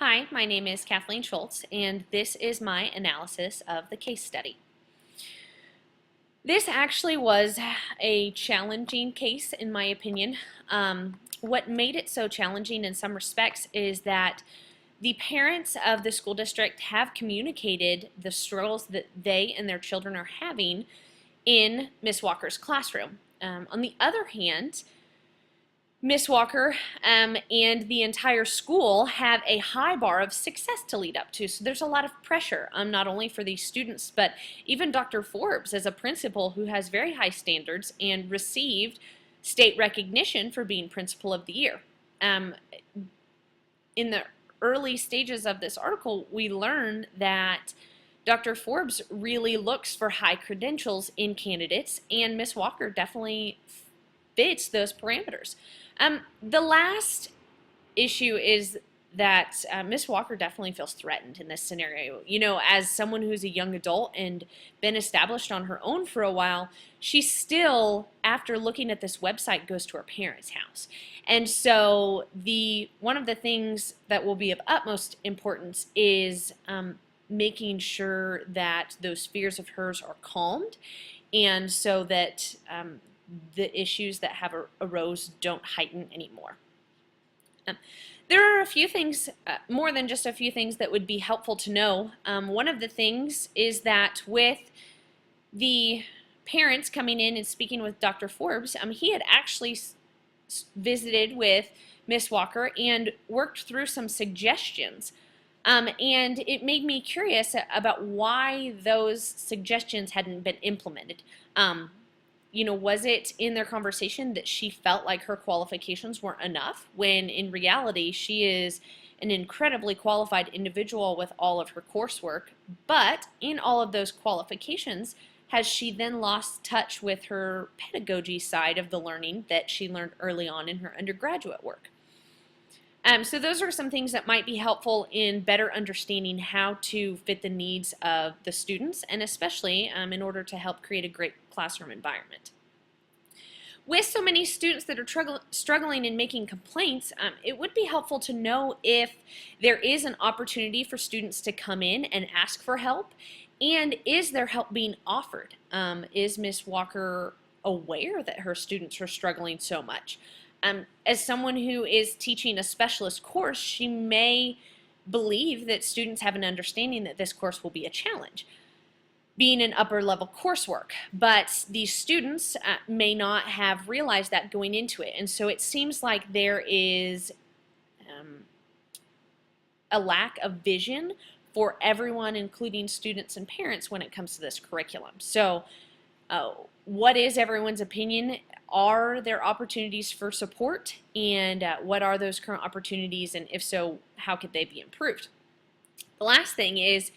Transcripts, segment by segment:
Hi, my name is Kathleen Schultz, and this is my analysis of the case study. This actually was a challenging case, in my opinion. What made it so challenging in some respects is that the parents of the school district have communicated the struggles that they and their children are having in Miss Walker's classroom. On the other hand, Miss Walker and the entire school have a high bar of success to lead up to. So there's a lot of pressure, not only for these students, but even Dr. Forbes as a principal who has very high standards and received state recognition for being Principal of the Year. In the early stages of this article, we learn that Dr. Forbes really looks for high credentials in candidates, and Miss Walker definitely fits those parameters. The last issue is that Miss Walker definitely feels threatened in this scenario. You know, as someone who's a young adult and been established on her own for a while, she still, after looking at this website, goes to her parents' house. And so one of the things that will be of utmost importance is making sure that those fears of hers are calmed, and so that the issues that have arose don't heighten anymore. There are a few things, more than just a few things, that would be helpful to know. One of the things is that with the parents coming in and speaking with Dr. Forbes, he had actually visited with Miss Walker and worked through some suggestions. And it made me curious about why those suggestions hadn't been implemented. You know, was it in their conversation that she felt like her qualifications weren't enough, when in reality she is an incredibly qualified individual with all of her coursework, but in all of those qualifications, has she then lost touch with her pedagogy side of the learning that she learned early on in her undergraduate work? So those are some things that might be helpful in better understanding how to fit the needs of the students, and especially in order to help create a great classroom environment. With so many students that are struggling and making complaints, it would be helpful to know if there is an opportunity for students to come in and ask for help, and is there help being offered? Is Miss Walker aware that her students are struggling so much? As someone who is teaching a specialist course, she may believe that students have an understanding that this course will be a challenge, being an upper level coursework, but these students may not have realized that going into it. And so it seems like there is a lack of vision for everyone, including students and parents, when it comes to this curriculum. So what is everyone's opinion? Are there opportunities for support, and what are those current opportunities, and if so, how could they be improved? The last thing is,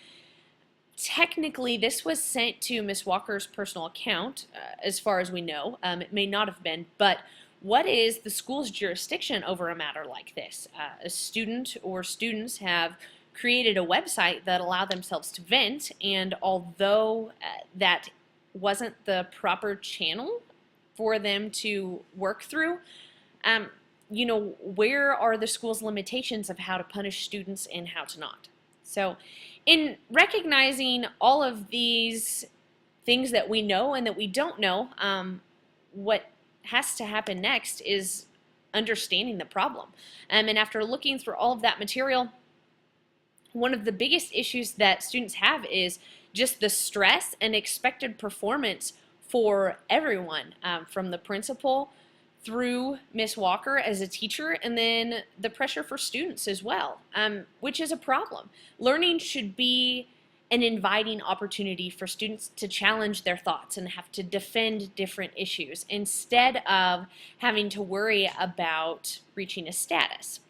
technically this was sent to Miss Walker's personal account, as far as we know. It may not have been, but what is the school's jurisdiction over a matter like this? A student or students have created a website that allow themselves to vent, and although that wasn't the proper channel for them to work through, you know, where are the school's limitations of how to punish students and how to not? So in recognizing all of these things that we know and that we don't know, what has to happen next is understanding the problem. And after looking through all of that material, one of the biggest issues that students have is just the stress and expected performance for everyone, from the principal through Miss Walker as a teacher, and then the pressure for students as well, which is a problem. Learning should be an inviting opportunity for students to challenge their thoughts and have to defend different issues, instead of having to worry about reaching a status.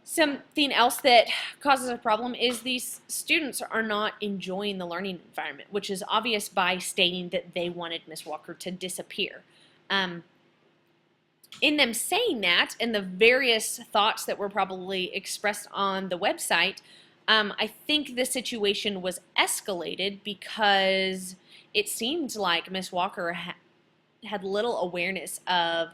Something else that causes a problem is these students are not enjoying the learning environment, which is obvious by stating that they wanted Miss Walker to disappear. In them saying that, and the various thoughts that were probably expressed on the website, I think the situation was escalated because it seemed like Miss Walker had little awareness of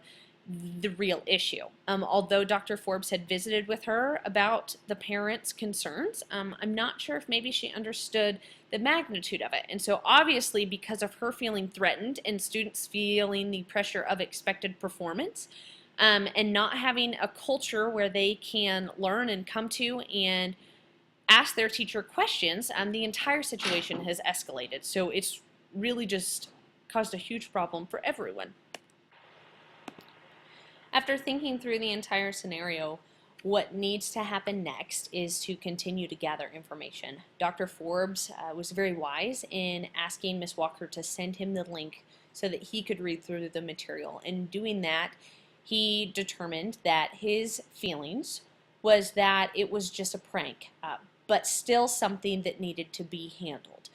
the real issue. Although Dr. Forbes had visited with her about the parents' concerns, I'm not sure if maybe she understood the magnitude of it. And so obviously, because of her feeling threatened and students feeling the pressure of expected performance, and not having a culture where they can learn and come to and ask their teacher questions, the entire situation has escalated. So it's really just caused a huge problem for everyone. After thinking through the entire scenario, what needs to happen next is to continue to gather information. Dr. Forbes was very wise in asking Ms. Walker to send him the link so that he could read through the material. In doing that, he determined that his feelings was that it was just a prank, but still something that needed to be handled.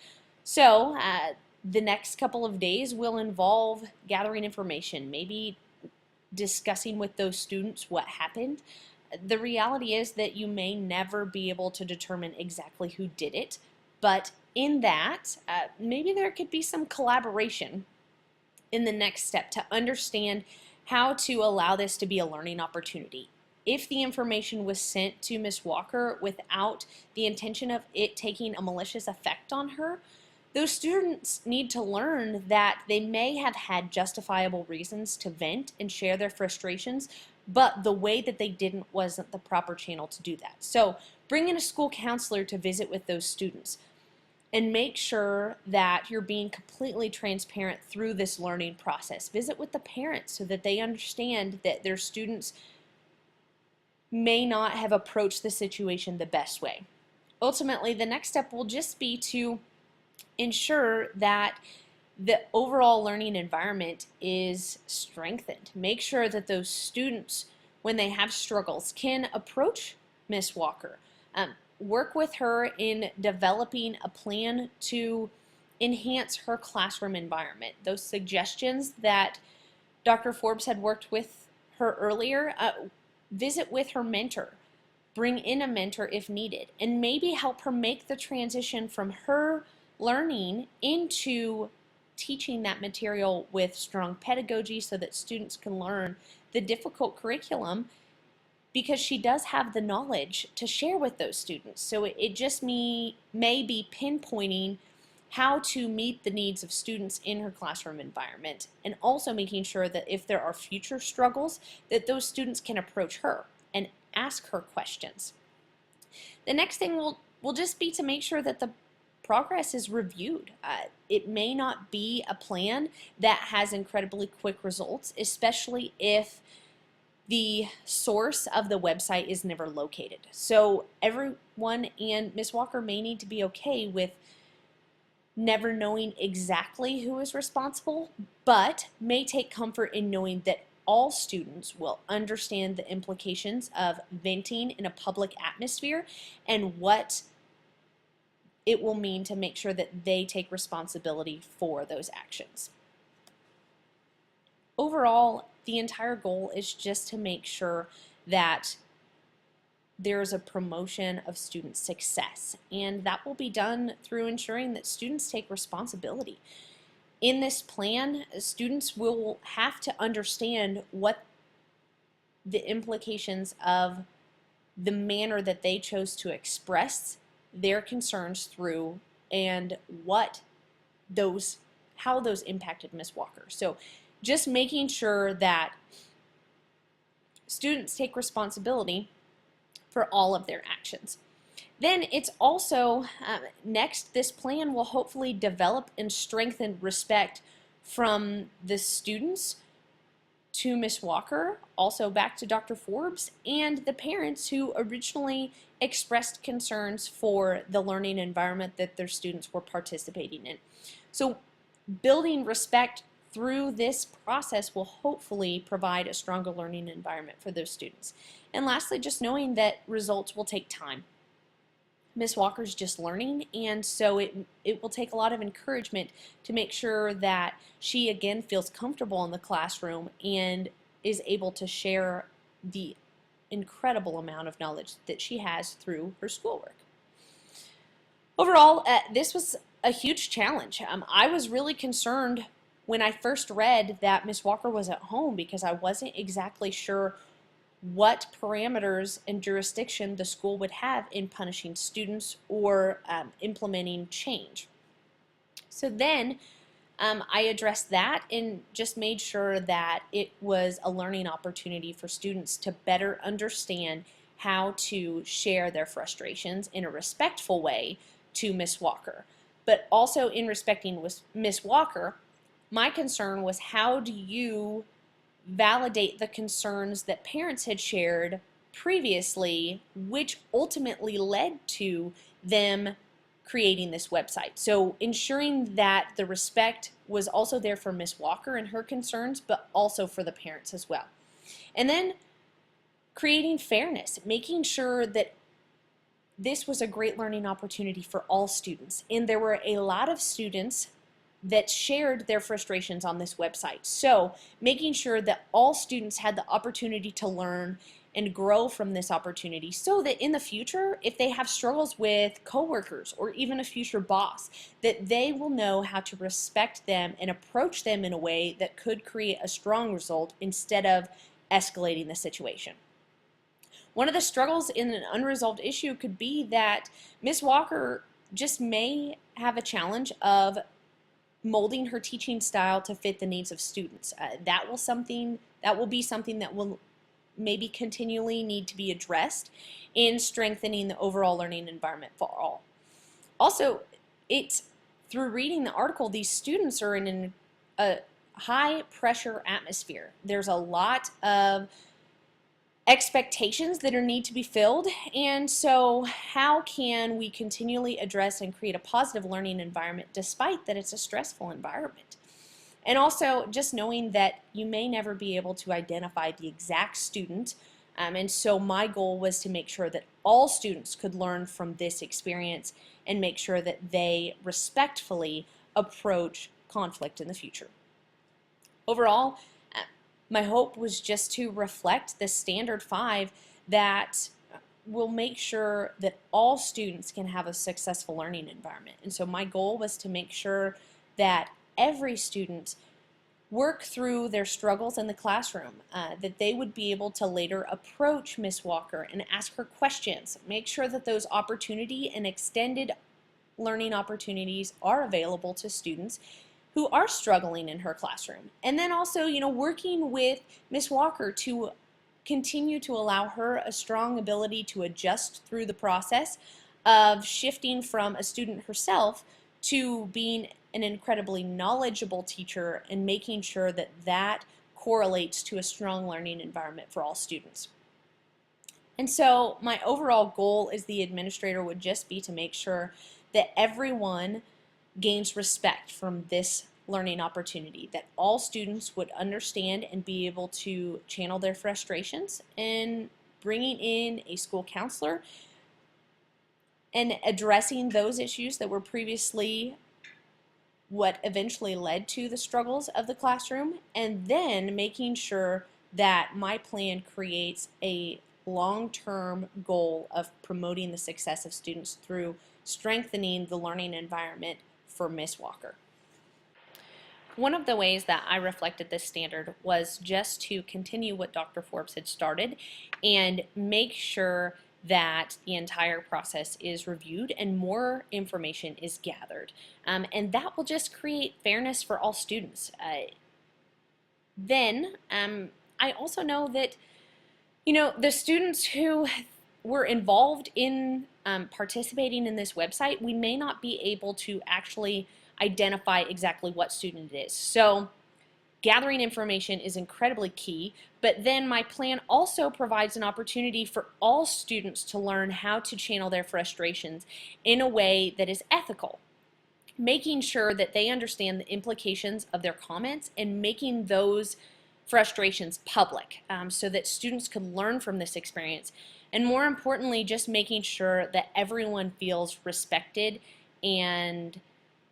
So the next couple of days will involve gathering information, maybe discussing with those students what happened. The reality is that you may never be able to determine exactly who did it, but in that, maybe there could be some collaboration in the next step to understand how to allow this to be a learning opportunity. If the information was sent to Ms. Walker without the intention of it taking a malicious effect on her, those students need to learn that they may have had justifiable reasons to vent and share their frustrations, but the way that they didn't wasn't the proper channel to do that. So bring in a school counselor to visit with those students and make sure that you're being completely transparent through this learning process. Visit with the parents so that they understand that their students may not have approached the situation the best way. Ultimately, the next step will just be to ensure that the overall learning environment is strengthened. Make sure that those students, when they have struggles, can approach Ms. Walker. Work with her in developing a plan to enhance her classroom environment. Those suggestions that Dr. Forbes had worked with her earlier, visit with her mentor. Bring in a mentor if needed, and maybe help her make the transition from her learning into teaching that material with strong pedagogy so that students can learn the difficult curriculum, because she does have the knowledge to share with those students. So it just may be pinpointing how to meet the needs of students in her classroom environment, and also making sure that if there are future struggles, that those students can approach her and ask her questions. The next thing will just be to make sure that the progress is reviewed. It may not be a plan that has incredibly quick results, especially if the source of the website is never located. So everyone and Ms. Walker may need to be okay with never knowing exactly who is responsible, but may take comfort in knowing that all students will understand the implications of venting in a public atmosphere and what it will mean to make sure that they take responsibility for those actions. Overall, the entire goal is just to make sure that there's a promotion of student success, and that will be done through ensuring that students take responsibility. In this plan, students will have to understand what the implications of the manner that they chose to express their concerns through, and how those impacted Ms. Walker. So just making sure that students take responsibility for all of their actions. Then it's also, next, this plan will hopefully develop and strengthen respect from the students to Ms. Walker, also back to Dr. Forbes, and the parents who originally expressed concerns for the learning environment that their students were participating in. So building respect through this process will hopefully provide a stronger learning environment for those students. And lastly, just knowing that results will take time. Ms. Walker's just learning, and so it will take a lot of encouragement to make sure that she again feels comfortable in the classroom and is able to share the incredible amount of knowledge that she has through her schoolwork. Overall, this was a huge challenge. I was really concerned when I first read that Miss Walker was at home because I wasn't exactly sure what parameters and jurisdiction the school would have in punishing students or implementing change. So then I addressed that and just made sure that it was a learning opportunity for students to better understand how to share their frustrations in a respectful way to Miss Walker. But also in respecting Miss Walker, my concern was how do you validate the concerns that parents had shared previously, which ultimately led to them creating this website. So ensuring that the respect was also there for Miss Walker and her concerns, but also for the parents as well. And then creating fairness, making sure that this was a great learning opportunity for all students. And there were a lot of students that shared their frustrations on this website. So making sure that all students had the opportunity to learn and grow from this opportunity so that in the future, if they have struggles with coworkers or even a future boss, that they will know how to respect them and approach them in a way that could create a strong result instead of escalating the situation. One of the struggles in an unresolved issue could be that Ms. Walker just may have a challenge of molding her teaching style to fit the needs of students. That will be something that will maybe continually need to be addressed in strengthening the overall learning environment for all. Also, it's through reading the article, these students are in a high pressure atmosphere. There's a lot of expectations that need to be filled, and so how can we continually address and create a positive learning environment despite that it's a stressful environment? And also just knowing that you may never be able to identify the exact student, and so my goal was to make sure that all students could learn from this experience and make sure that they respectfully approach conflict in the future. Overall, my hope was just to reflect the standard 5 that will make sure that all students can have a successful learning environment. And so my goal was to make sure that every student work through their struggles in the classroom, that they would be able to later approach Miss Walker and ask her questions, make sure that those opportunity and extended learning opportunities are available to students who are struggling in her classroom. And then also, working with Miss Walker to continue to allow her a strong ability to adjust through the process of shifting from a student herself to being an incredibly knowledgeable teacher and making sure that that correlates to a strong learning environment for all students. And so my overall goal as the administrator would just be to make sure that everyone gains respect from this learning opportunity, that all students would understand and be able to channel their frustrations, and bringing in a school counselor and addressing those issues that were previously what eventually led to the struggles of the classroom, and then making sure that my plan creates a long-term goal of promoting the success of students through strengthening the learning environment for Miss Walker. One of the ways that I reflected this standard was just to continue what Dr. Forbes had started and make sure that the entire process is reviewed and more information is gathered. And that will just create fairness for all students. Then I also know that the students who were involved in participating in this website, we may not be able to actually identify exactly what student it is. So gathering information is incredibly key, but then my plan also provides an opportunity for all students to learn how to channel their frustrations in a way that is ethical, making sure that they understand the implications of their comments and making those frustrations public, so that students can learn from this experience. And more importantly, just making sure that everyone feels respected and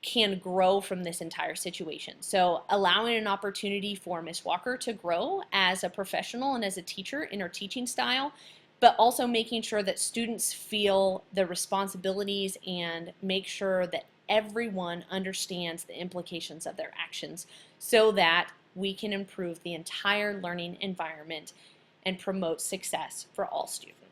can grow from this entire situation. So allowing an opportunity for Ms. Walker to grow as a professional and as a teacher in her teaching style, but also making sure that students feel the responsibilities and make sure that everyone understands the implications of their actions so that we can improve the entire learning environment and promote success for all students.